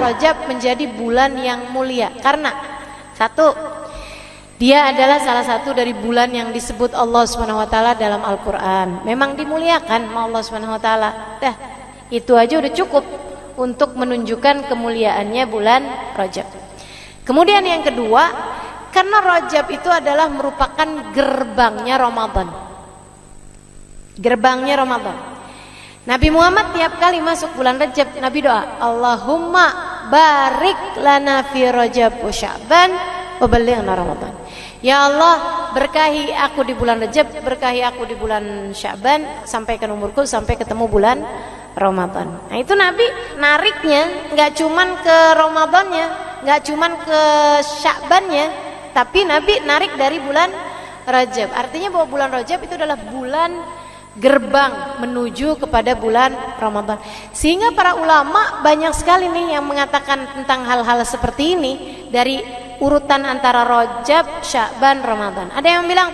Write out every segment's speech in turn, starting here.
Rajab menjadi bulan yang mulia? Karena satu, dia adalah salah satu dari bulan yang disebut Allah Subhanahu wa taala dalam Al-Qur'an. Memang dimuliakan sama Allah Subhanahu wa taala. Dah, itu aja udah cukup untuk menunjukkan kemuliaannya bulan Rajab. Kemudian yang kedua, karena Rajab itu adalah merupakan gerbangnya Ramadan. Gerbangnya Ramadan. Nabi Muhammad tiap kali masuk bulan Rajab, Nabi doa, Allahumma barik lana fi Rajab wa Sya'ban wa ballighna Ramadan. Ya Allah, berkahi aku di bulan Rajab, berkahi aku di bulan Sya'ban, sampaikan umurku sampai ketemu bulan Ramadan. Nah itu Nabi nariknya nggak cuman ke Ramadannya, nggak cuman ke Sya'bannya, tapi Nabi narik dari bulan Rajab. Artinya bahwa bulan Rajab itu adalah bulan gerbang menuju kepada bulan Ramadan. Sehingga para ulama banyak sekali nih yang mengatakan tentang hal-hal seperti ini dari urutan antara Rajab, Sya'ban, Ramadan. Ada yang bilang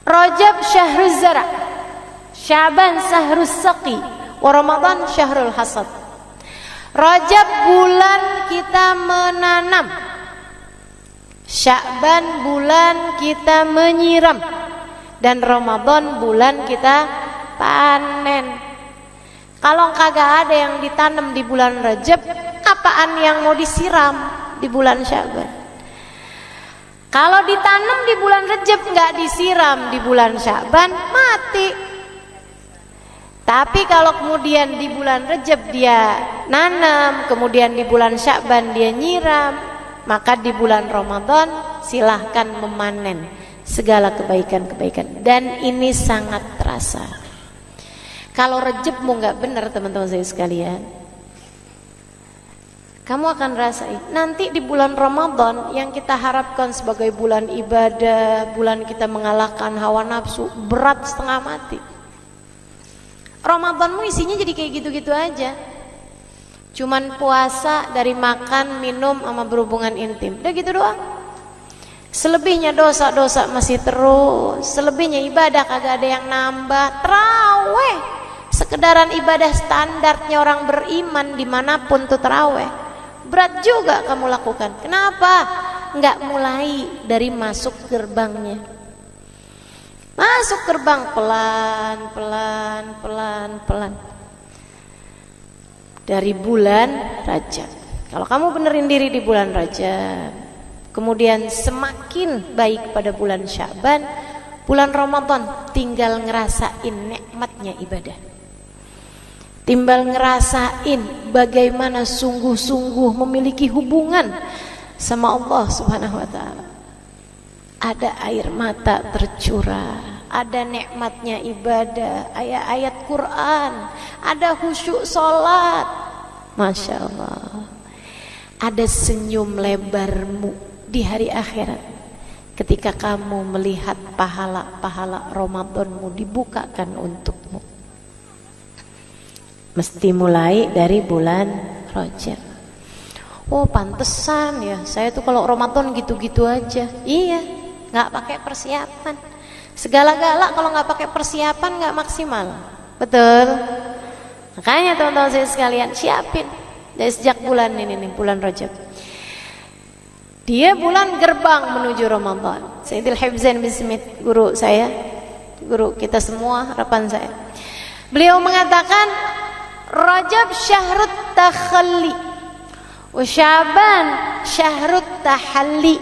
Rajab syahruz zara, Sya'ban syahrus saqi, wa Ramadan syahrul hasad. Rajab bulan kita menanam, Sya'ban bulan kita menyiram, dan Ramadan bulan kita panen. Kalau kagak ada yang ditanam di bulan Rajab, apaan yang mau disiram di bulan Sya'ban? Kalau ditanam di bulan Rajab nggak disiram di bulan Sya'ban, mati. Tapi kalau kemudian di bulan Rajab dia nanam, kemudian di bulan Sya'ban dia nyiram, maka di bulan Ramadan silahkan memanen segala kebaikan-kebaikan. Dan ini sangat terasa. Kalau Rajabmu nggak benar teman-teman saya sekalian, kamu akan rasain nanti di bulan Ramadan yang kita harapkan sebagai bulan ibadah, bulan kita mengalahkan hawa nafsu, berat setengah mati. Ramadanmu isinya jadi kayak gitu-gitu aja. Cuman puasa dari makan, minum, sama berhubungan intim. Udah gitu doang. Selebihnya dosa-dosa masih terus. Selebihnya ibadah kagak ada yang nambah. Taraweh, sekedaran ibadah standarnya orang beriman dimanapun tuh taraweh. Berat juga kamu lakukan. Kenapa? Nggak mulai dari masuk gerbangnya. Masuk gerbang pelan. Dari bulan Rajab. Kalau kamu benerin diri di bulan Rajab, kemudian semakin baik pada bulan Sya'ban, bulan Ramadan tinggal ngerasain nikmatnya ibadah. Timbal ngerasain bagaimana sungguh-sungguh memiliki hubungan sama Allah Subhanahu wa taala. Ada air mata tercurah, ada nikmatnya ibadah, ayat-ayat Quran, ada khusyuk salat. Masya Allah. Ada senyum lebarmu di hari akhirat ketika kamu melihat pahala-pahala Ramadanmu dibukakan untukmu. Mesti mulai dari bulan Rajab. Oh pantesan ya, saya tuh kalau Ramadan gitu-gitu aja. Iya, nggak pakai persiapan. Segala-gala kalau nggak pakai persiapan nggak maksimal. Betul. Makanya teman-teman saya sekalian siapin dari sejak bulan ini nih, bulan Rajab. Dia bulan gerbang menuju Ramadan. Sayyidil Hibzain bin Smith, guru saya, guru kita semua, harapan saya. Beliau mengatakan Rajab syahrut takhalli, wa Sya'ban syahrut tahalli,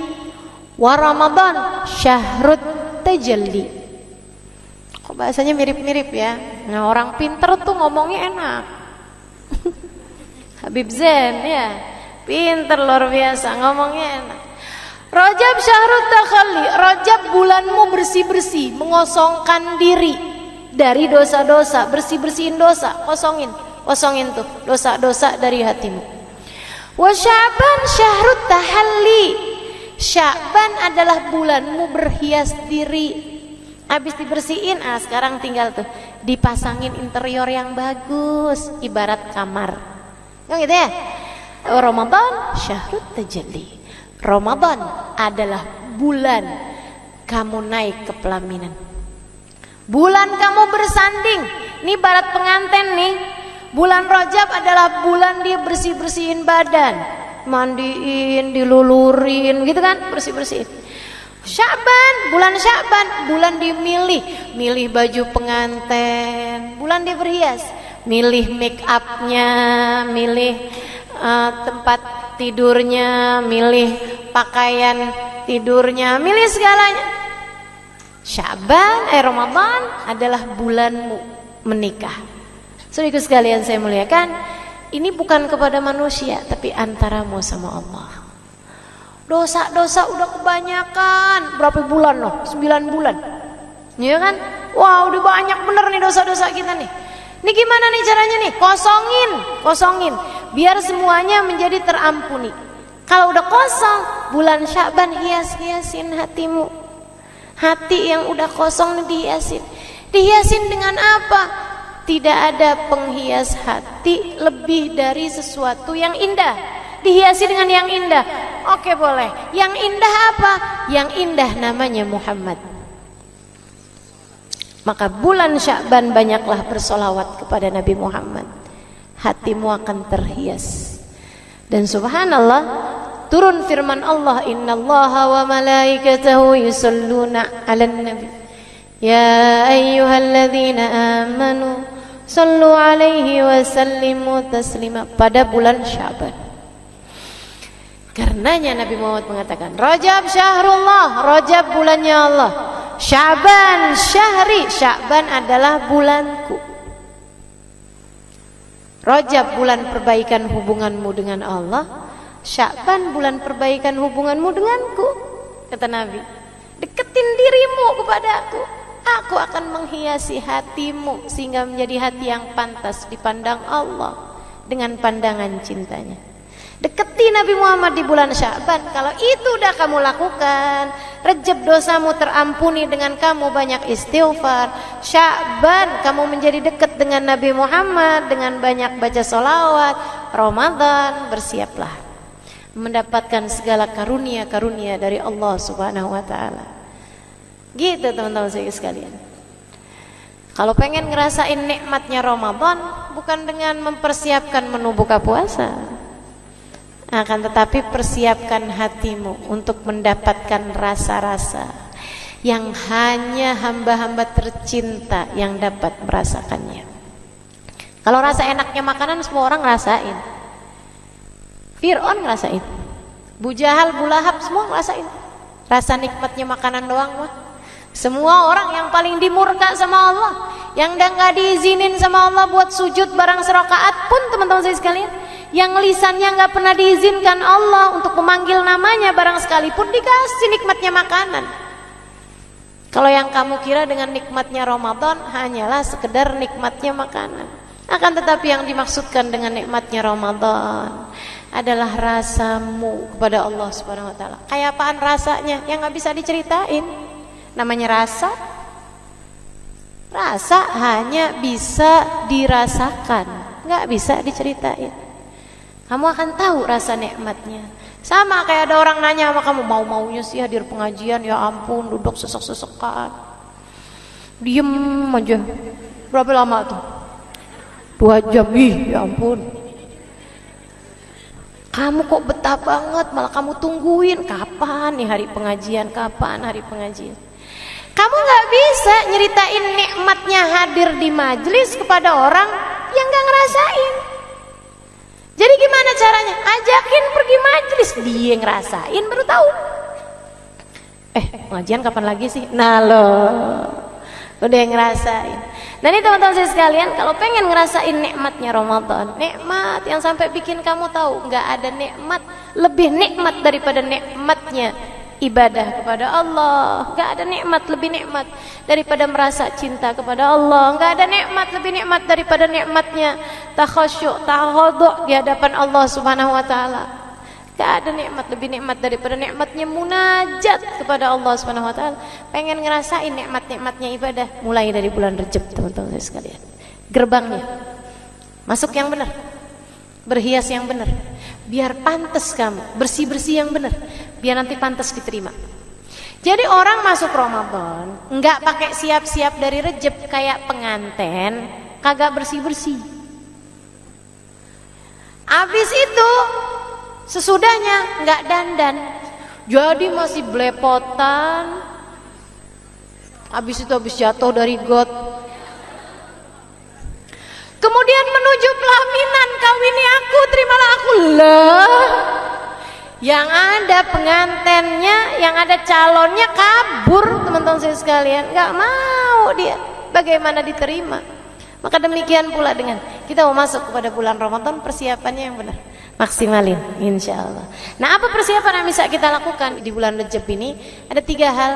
wa Ramadan syahrut tajalli. Kok bahasanya mirip-mirip ya? Nah orang pinter tuh ngomongnya enak. Habib Zain ya, pinter luar biasa ngomongnya enak. Rajab syahrut takhalli, Rajab bulanmu bersih-bersih, mengosongkan diri dari dosa-dosa, bersih-bersihin dosa, kosongin tuh dosa-dosa dari hatimu. Wa Sya'ban syahrut tahalli, Sya'ban adalah bulanmu berhias diri. Habis dibersihin, sekarang tinggal tuh dipasangin interior yang bagus, ibarat kamar. Yang gitu ya. Ramadan syahrut tajalli, Ramadan adalah bulan kamu naik ke pelaminan. Bulan kamu bersanding. Ini barat pengantin nih. Bulan Rajab adalah bulan dia bersih-bersihin badan, mandiin, dilulurin gitu kan, bersih-bersihin. Sya'ban, bulan Sya'ban, bulan dimilih, milih baju pengantin, bulan dia berhias, milih make upnya, milih tempat tidurnya, milih pakaian tidurnya, milih segalanya. Sya'ban, Ramadan adalah bulanmu menikah. Saudaraku sekalian saya muliakan, ini bukan kepada manusia tapi antaramu sama Allah. Dosa-dosa udah kebanyakan. Berapa bulan loh? 9 bulan. Iya kan? Wah, udah banyak bener nih dosa-dosa kita nih. Ini gimana nih caranya nih? Kosongin. Biar semuanya menjadi terampuni. Kalau udah kosong, bulan Sya'ban hiasin hatimu. Hati yang udah kosong dihiasin. Dihiasin dengan apa? Tidak ada penghias hati lebih dari sesuatu yang indah. Dihiasi dengan yang indah. Oke, boleh. Yang indah apa? Yang indah namanya Muhammad. Maka bulan Sya'ban banyaklah bersolawat kepada Nabi Muhammad. Hatimu akan terhias. Dan subhanallah, turun firman Allah, innallaha wa malaikatahu yusalluna 'alan nabi. Ya ayyuhalladzina amanu sallu 'alaihi wa sallimu taslima. Pada bulan Sya'ban. Karenanya Nabi Muhammad mengatakan, Rajab syahrullah, Rajab bulannya Allah. Sya'ban syahri, Sya'ban adalah bulanku. Rajab bulan perbaikan hubunganmu dengan Allah, Sya'ban bulan perbaikan hubunganmu denganku. Kata Nabi, deketin dirimu kepadaku, aku akan menghiasi hatimu sehingga menjadi hati yang pantas dipandang Allah dengan pandangan cintanya. Deketi Nabi Muhammad di bulan Sya'ban. Kalau itu udah kamu lakukan, Rajab dosamu terampuni dengan kamu banyak istighfar. Sya'ban kamu menjadi dekat dengan Nabi Muhammad dengan banyak baca sholawat. Ramadan bersiaplah mendapatkan segala karunia-karunia dari Allah Subhanahu wa ta'ala. Gitu teman-teman saya sekalian. Kalau pengen ngerasain nikmatnya Ramadan, bukan dengan mempersiapkan menu buka puasa, akan tetapi persiapkan hatimu untuk mendapatkan rasa-rasa yang hanya hamba-hamba tercinta yang dapat merasakannya. Kalau rasa enaknya makanan semua orang ngerasain. Fir'aun ngerasain, Bu Jahal, Bu Lahab semua ngerasain. Rasa nikmatnya makanan doang mah. Semua orang yang paling dimurka sama Allah, yang udah gak diizinin sama Allah buat sujud barang serakaat pun teman-teman saya sekalian, yang lisannya gak pernah diizinkan Allah untuk memanggil namanya barang sekalipun, dikasih nikmatnya makanan. Kalau yang kamu kira dengan nikmatnya Ramadan hanyalah sekedar nikmatnya makanan, akan tetapi yang dimaksudkan dengan nikmatnya Ramadan adalah rasamu kepada Allah Subhanahu wa ta'ala. Kayak apaan rasanya yang gak bisa diceritain. Namanya rasa. Rasa hanya bisa dirasakan, gak bisa diceritain. Kamu akan tahu rasa nikmatnya. Sama kayak ada orang nanya sama kamu, mau-maunya sih hadir pengajian, ya ampun duduk sesek-sesekan, diem aja. Berapa lama tuh? 2 jam, ya ampun. Kamu kok betah banget, malah kamu tungguin kapan nih hari pengajian, kapan hari pengajian. Kamu gak bisa nyeritain nikmatnya hadir di majelis kepada orang yang gak ngerasain. Jadi gimana caranya? Ajakin pergi majelis, dia ngerasain baru tahu. Pengajian kapan lagi sih? Nah loh, udah ngerasain. Dan ini teman-teman saya sekalian, kalau pengen ngerasain nikmatnya Ramadan, nikmat yang sampai bikin kamu tahu nggak ada nikmat lebih nikmat daripada nikmatnya ibadah kepada Allah. Nggak ada nikmat lebih nikmat daripada merasa cinta kepada Allah. Nggak ada nikmat lebih nikmat daripada nikmatnya takhasyuk, tawadhu di hadapan Allah Subhanahu wa ta'ala. Nggak ada nikmat lebih nikmat daripada nikmatnya munajat kepada Allah Subhanahu wa ta'ala. Pengen ngerasain nikmat-nikmatnya ibadah, mulai dari bulan Rajab teman-teman sekalian. Gerbangnya masuk yang benar, berhias yang benar, biar pantas kamu, bersih-bersih yang benar, biar nanti pantas diterima. Jadi orang masuk Ramadan nggak pakai siap-siap dari Rajab kayak pengantin, kagak bersih-bersih. Habis itu sesudahnya nggak dandan, jadi masih belepotan. Habis itu habis jatuh dari got, kemudian menuju pelaminan, kawini aku, terimalah aku. Lah, yang ada pengantennya, yang ada calonnya kabur, teman-teman saya sekalian, nggak mau dia. Bagaimana diterima? Maka demikian pula dengan kita mau masuk kepada bulan Ramadan, persiapannya yang benar, maksimalin insya Allah. Nah, apa persiapan yang bisa kita lakukan di bulan Rajab ini? Ada 3 hal,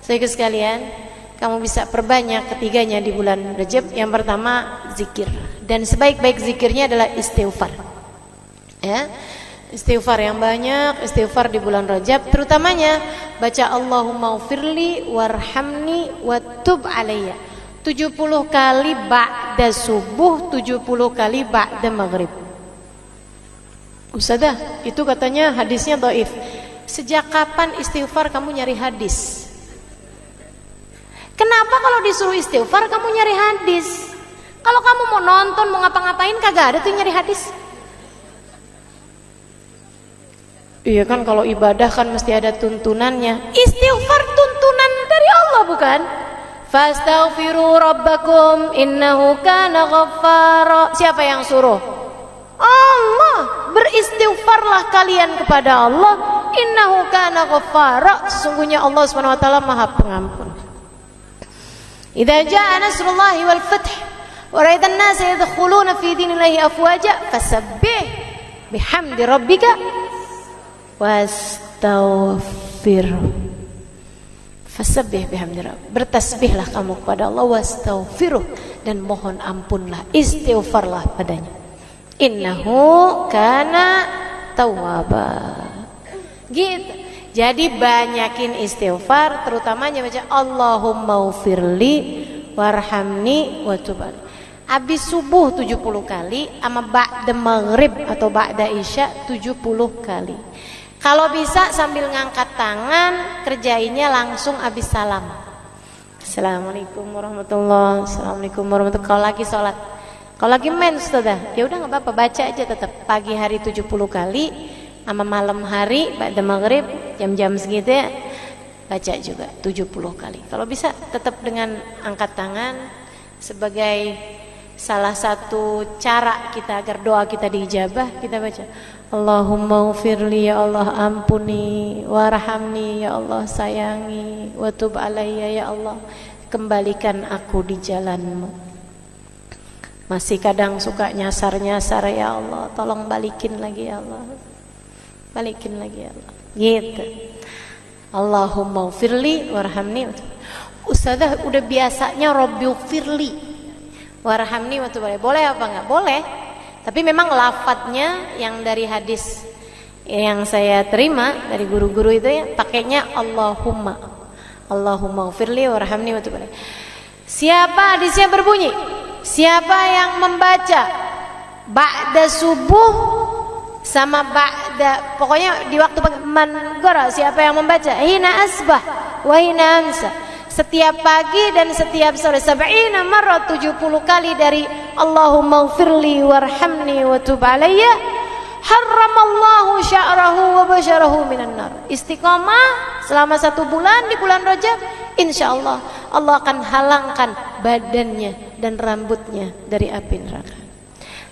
saudara sekalian, kamu bisa perbanyak ketiganya di bulan Rajab. Yang pertama, zikir, dan sebaik-baik zikirnya adalah istighfar. Ya, istighfar yang banyak, istighfar di bulan Rajab, terutamanya baca Allahumma ufirli warhamni watub alayya 70 kali ba'da subuh, 70 kali ba'da maghrib. Ustazah, itu katanya hadisnya dhaif. Sejak kapan istighfar kamu nyari hadis? Kenapa kalau disuruh istighfar kamu nyari hadis? Kalau kamu mau nonton, mau ngapa-ngapain, kagak ada tuh nyari hadis. Iya kan, kalau ibadah kan mesti ada tuntunannya. Istighfar tuntunan dari Allah, bukan? Fastaghfiru rabbakum innahu kana ghaffara. Siapa yang suruh? Allah. Beristighfarlah kalian kepada Allah, innahu kana ghaffara, sesungguhnya Allah Subhanahu wa taala Maha Pengampun. Idza jaa nasrullahi wal fath wa ra'aitan nasa yadkhuluna fi dinillahi afwaja fasabbih bihamdi rabbika wastaghfir. Fasabbih bihamdi rabbika, bertasbihlah kamu kepada Allah, wastaghfiruh, dan mohon ampunlah, istighfarlah padanya. Innahu kana tawwaba. Gitu. Jadi banyakin istighfar, terutamanya baca Allahumma ufirli warhamni watub alayya. Habis subuh 70 kali, sama ba'da maghrib atau ba'da isya 70 kali. Kalau bisa sambil ngangkat tangan, kerjainnya langsung habis salam. Assalamualaikum warahmatullahi wabarakatuh. Assalamualaikum warahmatullahi wabarakatuh. Kalau lagi sholat, kalau lagi main sudah, ya udah nggak apa-apa, baca aja tetap. Pagi hari 70 kali, sama malam hari ba'da maghrib jam-jam segitu ya, baca juga 70 kali. Kalau bisa tetap dengan angkat tangan sebagai salah satu cara kita agar doa kita diijabah. Kita baca Allahumma ufirli, ya Allah ampuni, warhamni, ya Allah sayangi, watub alayya, ya Allah kembalikan aku di jalanmu. Masih kadang suka nyasar-nyasar, ya Allah tolong balikin lagi, ya Allah balikin lagi, ya Allah. Gitu. Allahumma ufirli warhamni. Ustazah udah biasanya Rabbi ufirli warhamni wa tub alayya. Boleh apa enggak? Boleh. Tapi memang lafadznya yang dari hadis yang saya terima dari guru-guru itu ya, pakainya Allahumma. Allahumma ufirli warhamni wa tub alayya. Siapa, hadisnya berbunyi, siapa yang membaca ba'da subuh sama ba'da, pokoknya di waktu man gora, siapa yang membaca hina asbah wa hina amsa, setiap pagi dan setiap sore, 70 marrah, 70 kali dari Allahumma ufirli warhamni wa tub alayya, harramallahu sya'rahu wa basyarahu minan nar. Istiqomah selama 1 bulan di bulan Rajab, insyaallah Allah akan halangkan badannya dan rambutnya dari api neraka.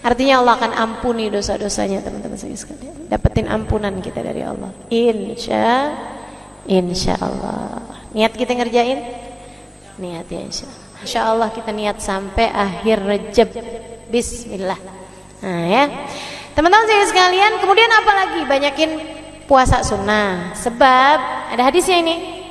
Artinya Allah akan ampuni dosa-dosanya, teman-teman sekalian. Dapetin ampunan kita dari Allah, insya Allah. Niat kita ngerjain, niat ya insya Allah kita niat sampai akhir Rajab. Bismillah. Nah ya, teman-teman sekalian. Kemudian apa lagi? Banyakin puasa sunnah. Sebab ada hadisnya ini.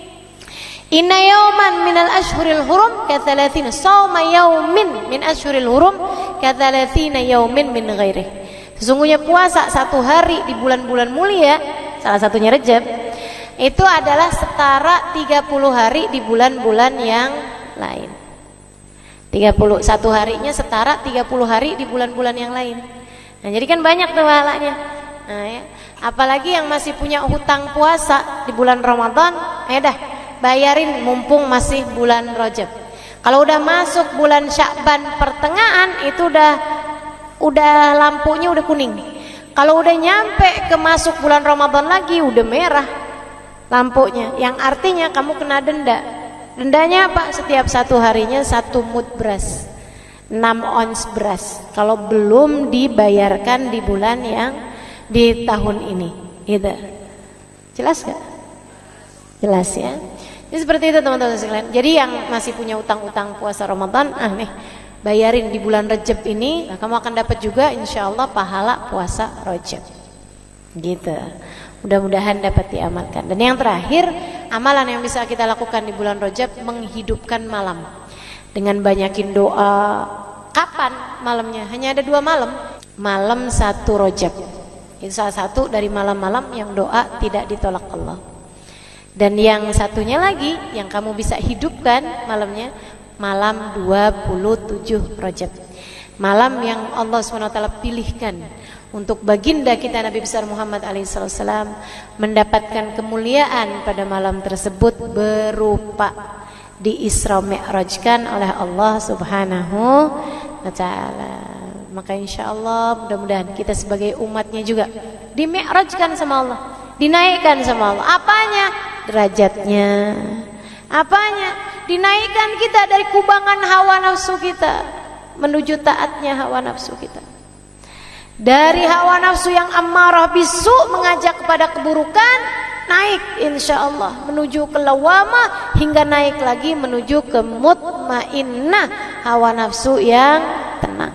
Inna yawman minal ashhuril hurum kathalathina sawma yawmin min ashhuril hurum kathalathina yawmin min ghairih. Sesungguhnya puasa 1 hari di bulan-bulan mulia, salah satunya Rajab, itu adalah setara 30 hari di bulan-bulan yang lain. 31 harinya setara 30 hari di bulan-bulan yang lain. Nah, jadi kan banyak tuh pahalanya. Nah, ya. Apalagi yang masih punya hutang puasa di bulan Ramadan, dah bayarin mumpung masih bulan Rajab. Kalau udah masuk bulan Sya'ban pertengahan, itu udah lampunya udah kuning. Kalau udah nyampe ke masuk bulan Ramadan lagi udah merah lampunya, yang artinya kamu kena denda. Dendanya apa? Setiap 1 harinya 1 mud beras, 6 ons beras, kalau belum dibayarkan di bulan yang di tahun ini. Gitu. Jelas gak? Jelas ya. Jadi seperti itu teman-teman sekalian. Jadi yang masih punya utang-utang puasa Ramadan, nih bayarin di bulan Rajab ini, kamu akan dapat juga insya Allah pahala puasa Rajab. Gitu. Mudah-mudahan dapat diamalkan. Dan yang terakhir, amalan yang bisa kita lakukan di bulan Rajab, menghidupkan malam dengan banyakin doa. Kapan malamnya? Hanya ada 2 malam. Malam 1 Rajab. Itu salah satu dari malam-malam yang doa tidak ditolak Allah. Dan yang satunya lagi yang kamu bisa hidupkan malamnya, malam 27 Rajab. Malam yang Allah SWT pilihkan untuk baginda kita Nabi besar Muhammad alaihissalam mendapatkan kemuliaan pada malam tersebut berupa di Isra Mi'rajkan oleh Allah Subhanahu wa ta'ala. Maka insya Allah mudah-mudahan kita sebagai umatnya juga di Mi'rajkan sama Allah, dinaikkan sama Allah. Apanya? Derajatnya. Apanya? Dinaikkan kita dari kubangan hawa nafsu kita menuju taatnya hawa nafsu kita. Dari hawa nafsu yang ammarah bisu mengajak kepada keburukan, naik insya Allah menuju ke lawamah, hingga naik lagi menuju ke mutmainnah, hawa nafsu yang tenang.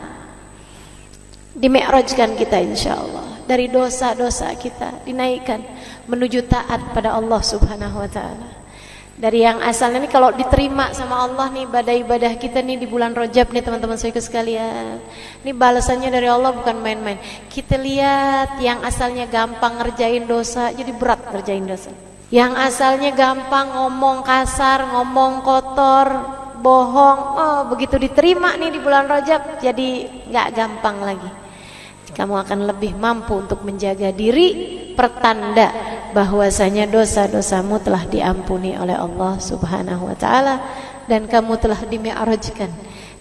Dimi'rajkan kita insya Allah dari dosa-dosa kita, dinaikkan menuju taat pada Allah Subhanahu wa ta'ala. Dari yang asalnya nih kalau diterima sama Allah nih ibadah-ibadah kita nih di bulan Rajab nih teman-teman saudaraku sekalian, ini balasannya dari Allah bukan main-main. Kita lihat yang asalnya gampang ngerjain dosa jadi berat ngerjain dosa. Yang asalnya gampang ngomong kasar, ngomong kotor, bohong, begitu diterima nih di bulan Rajab jadi nggak gampang lagi. Kamu akan lebih mampu untuk menjaga diri, pertanda bahwasanya dosa-dosamu telah diampuni oleh Allah Subhanahu wa ta'ala, dan kamu telah dimi'rajkan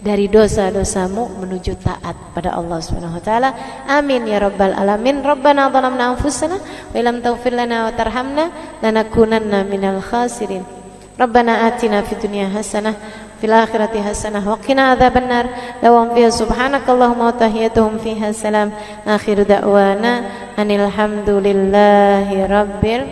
dari dosa-dosamu menuju taat pada Allah Subhanahu wa ta'ala. Amin ya rabbal alamin. Rabbana zalamna anfusana wa illam taghfir lana wa tarhamna lanakunanna minal khasirin. Rabbana atina fid dunya hasanah fil akhirati hasanah wa qina adzabannar. Lahum fiha subhanakallahumma wa tahiyyatuhum fiha salam. Akhiru da'wana anil hamdulillahi rabbil